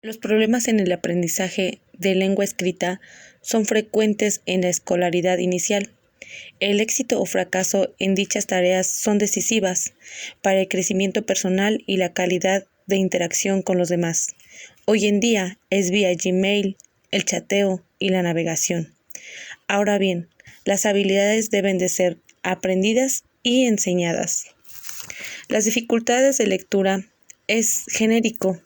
Los problemas en el aprendizaje de lengua escrita son frecuentes en la escolaridad inicial. El éxito o fracaso en dichas tareas son decisivas para el crecimiento personal y la calidad de interacción con los demás. Hoy en día es vía Gmail, el chateo y la navegación. Ahora bien, las habilidades deben de ser aprendidas y enseñadas. Las dificultades de lectura es genérico,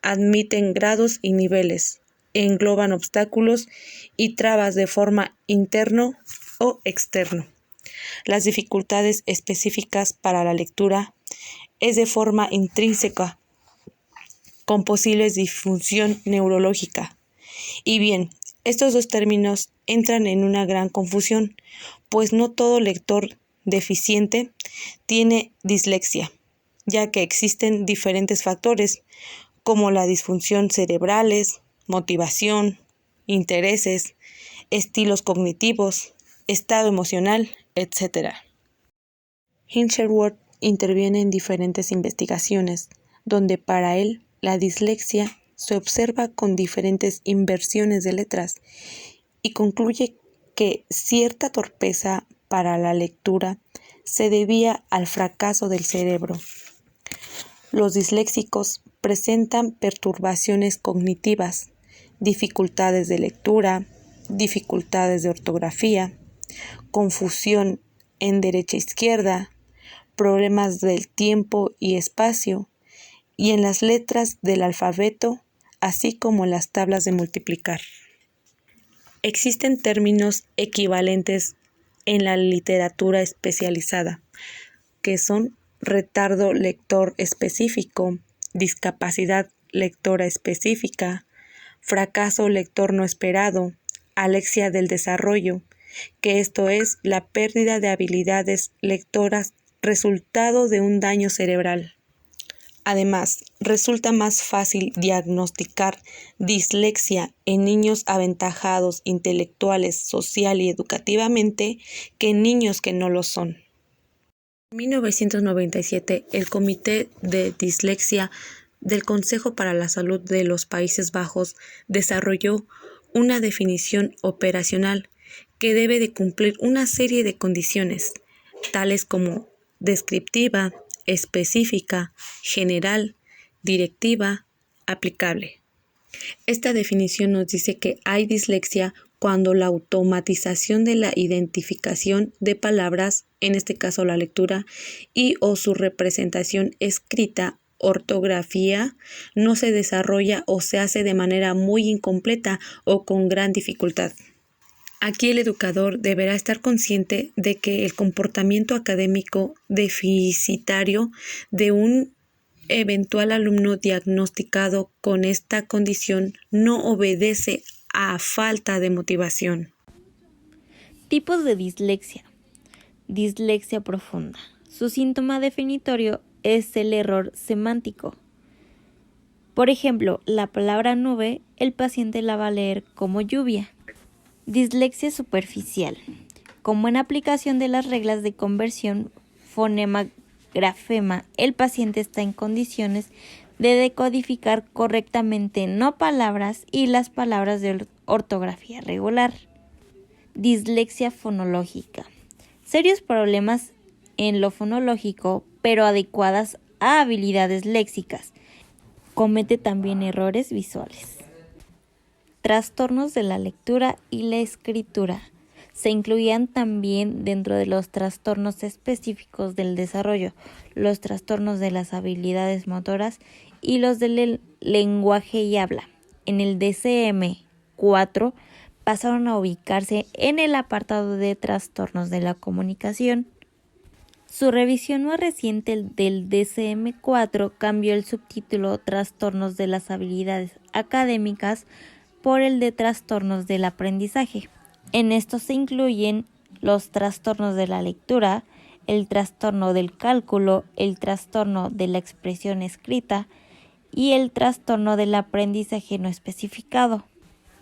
admiten grados y niveles, engloban obstáculos y trabas de forma interno o externo. Las dificultades específicas para la lectura es de forma intrínseca, con posibles disfunción neurológica. Y bien, estos dos términos entran en una gran confusión, pues no todo lector deficiente tiene dislexia, ya que existen diferentes factores como la disfunción cerebrales, motivación, intereses, estilos cognitivos, estado emocional, etc. Hinshelwood interviene en diferentes investigaciones, donde para él la dislexia se observa con diferentes inversiones de letras y concluye que cierta torpeza para la lectura se debía al fracaso del cerebro. Los disléxicos presentan perturbaciones cognitivas, dificultades de lectura, dificultades de ortografía, confusión en derecha-izquierda, problemas del tiempo y espacio, y en las letras del alfabeto, así como en las tablas de multiplicar. Existen términos equivalentes en la literatura especializada, que son retardo lector específico, discapacidad lectora específica, fracaso lector no esperado, alexia del desarrollo, que esto es la pérdida de habilidades lectoras resultado de un daño cerebral. Además, resulta más fácil diagnosticar dislexia en niños aventajados intelectuales, social y educativamente que en niños que no lo son. En 1997, el Comité de Dislexia del Consejo para la Salud de los Países Bajos desarrolló una definición operacional que debe de cumplir una serie de condiciones, tales como descriptiva, específica, general, directiva, aplicable. Esta definición nos dice que hay dislexia cuando la automatización de la identificación de palabras, en este caso la lectura, y o su representación escrita, ortografía, no se desarrolla o se hace de manera muy incompleta o con gran dificultad. Aquí el educador deberá estar consciente de que el comportamiento académico deficitario de un eventual alumno diagnosticado con esta condición no obedece a falta de motivación. Tipos de dislexia. Dislexia profunda. Su síntoma definitorio es el error semántico. Por ejemplo, la palabra nube, el paciente la va a leer como lluvia. Dislexia superficial. Como en aplicación de las reglas de conversión fonema-grafema, el paciente está en condiciones de decodificar correctamente no palabras y las palabras de ortografía regular. Dislexia fonológica. Serios problemas en lo fonológico, pero adecuadas a habilidades léxicas. Comete también errores visuales. Trastornos de la lectura y la escritura. Se incluían también dentro de los trastornos específicos del desarrollo, los trastornos de las habilidades motoras y los del lenguaje y habla. En el DSM-4 pasaron a ubicarse en el apartado de trastornos de la comunicación. Su revisión más reciente del DSM-4 cambió el subtítulo Trastornos de las habilidades académicas por el de trastornos del aprendizaje. En estos se incluyen los trastornos de la lectura, el trastorno del cálculo, el trastorno de la expresión escrita y el trastorno del aprendizaje no especificado.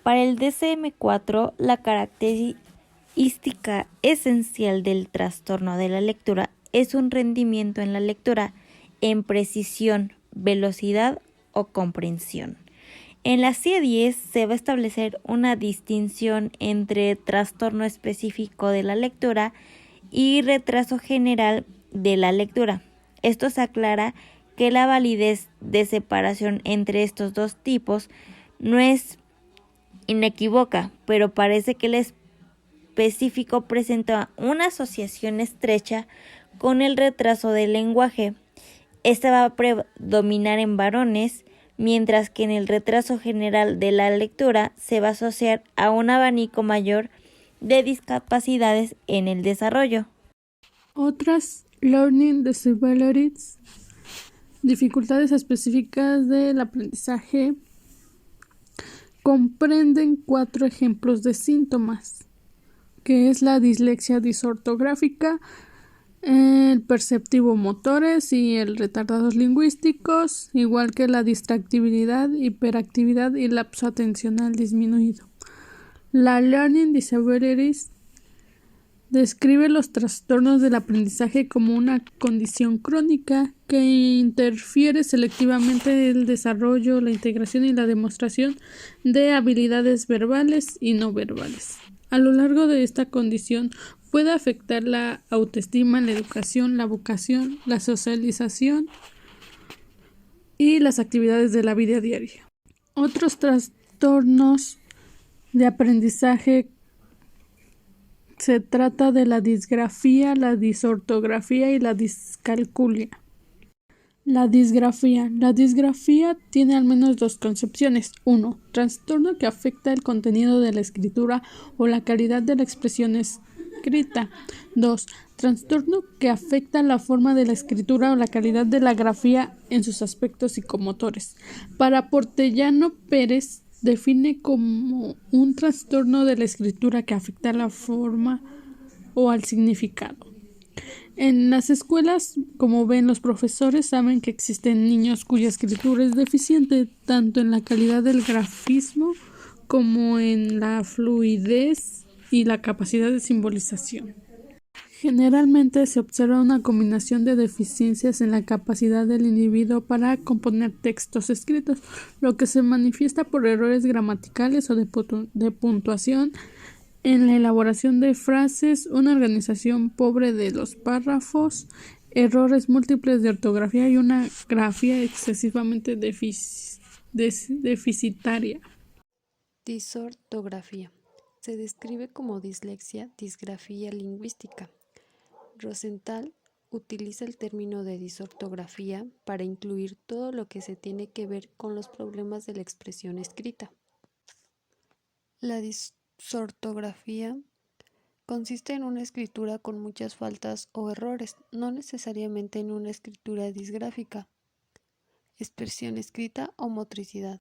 Para el DSM-4, la característica esencial del trastorno de la lectura es un rendimiento en la lectura en precisión, velocidad o comprensión. En la CIE-10 se va a establecer una distinción entre trastorno específico de la lectura y retraso general de la lectura. Esto se aclara que la validez de separación entre estos dos tipos no es inequívoca, pero parece que el específico presenta una asociación estrecha con el retraso del lenguaje. Este va a predominar en varones, mientras que en el retraso general de la lectura se va a asociar a un abanico mayor de discapacidades en el desarrollo. Otras learning disabilities, dificultades específicas del aprendizaje, comprenden 4 ejemplos de síntomas, que es la dislexia disortográfica, el perceptivo motores y el retardados lingüísticos, igual que la distractibilidad, hiperactividad y lapso atencional disminuido. La Learning Disabilities describe los trastornos del aprendizaje como una condición crónica que interfiere selectivamente en el desarrollo, la integración y la demostración de habilidades verbales y no verbales. A lo largo de esta condición puede afectar la autoestima, la educación, la vocación, la socialización y las actividades de la vida diaria. Otros trastornos de aprendizaje se trata de la disgrafía, la disortografía y la discalculia. La disgrafía tiene al menos 2 concepciones. 1. Trastorno que afecta el contenido de la escritura o la calidad de la expresión escrita. 2. Trastorno que afecta la forma de la escritura o la calidad de la grafía en sus aspectos psicomotores. Para Portellano Pérez, define como un trastorno de la escritura que afecta a la forma o al significado. En las escuelas, como ven, los profesores saben que existen niños cuya escritura es deficiente tanto en la calidad del grafismo como en la fluidez y la capacidad de simbolización. Generalmente se observa una combinación de deficiencias en la capacidad del individuo para componer textos escritos, lo que se manifiesta por errores gramaticales o de puntuación en la elaboración de frases, una organización pobre de los párrafos, errores múltiples de ortografía y una grafía excesivamente deficitaria. Disortografía. Se describe como dislexia, disgrafía lingüística. Rosenthal utiliza el término de disortografía para incluir todo lo que se tiene que ver con los problemas de la expresión escrita. La disortografía consiste en una escritura con muchas faltas o errores, no necesariamente en una escritura disgráfica, expresión escrita o motricidad.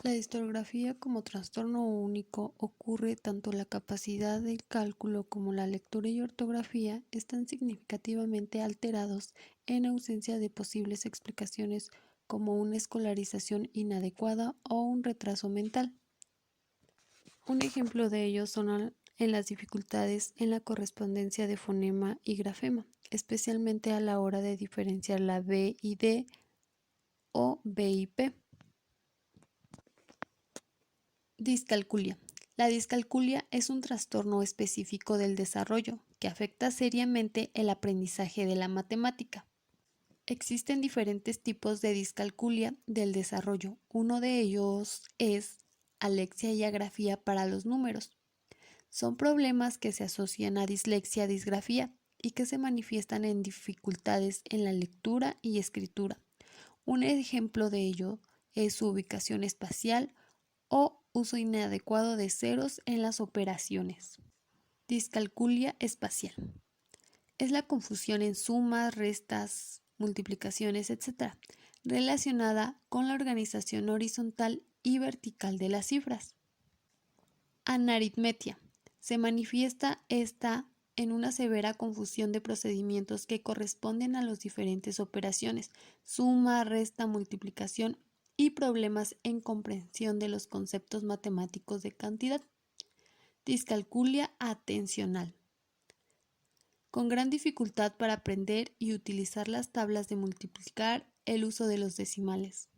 La distorgrafía como trastorno único ocurre tanto la capacidad del cálculo como la lectura y ortografía están significativamente alterados en ausencia de posibles explicaciones como una escolarización inadecuada o un retraso mental. Un ejemplo de ello son en las dificultades en la correspondencia de fonema y grafema, especialmente a la hora de diferenciar la B y D o B y P. Discalculia. La discalculia es un trastorno específico del desarrollo que afecta seriamente el aprendizaje de la matemática. Existen diferentes tipos de discalculia del desarrollo. Uno de ellos es alexia y agrafía para los números. Son problemas que se asocian a dislexia, disgrafía y que se manifiestan en dificultades en la lectura y escritura. Un ejemplo de ello es su ubicación espacial o uso inadecuado de ceros en las operaciones. Discalculia espacial. Es la confusión en sumas, restas, multiplicaciones, etc., relacionada con la organización horizontal y vertical de las cifras. Anaritmetia. Se manifiesta esta en una severa confusión de procedimientos que corresponden a las diferentes operaciones, suma, resta, multiplicación y problemas en comprensión de los conceptos matemáticos de cantidad. Discalculia atencional. Con gran dificultad para aprender y utilizar las tablas de multiplicar, el uso de los decimales.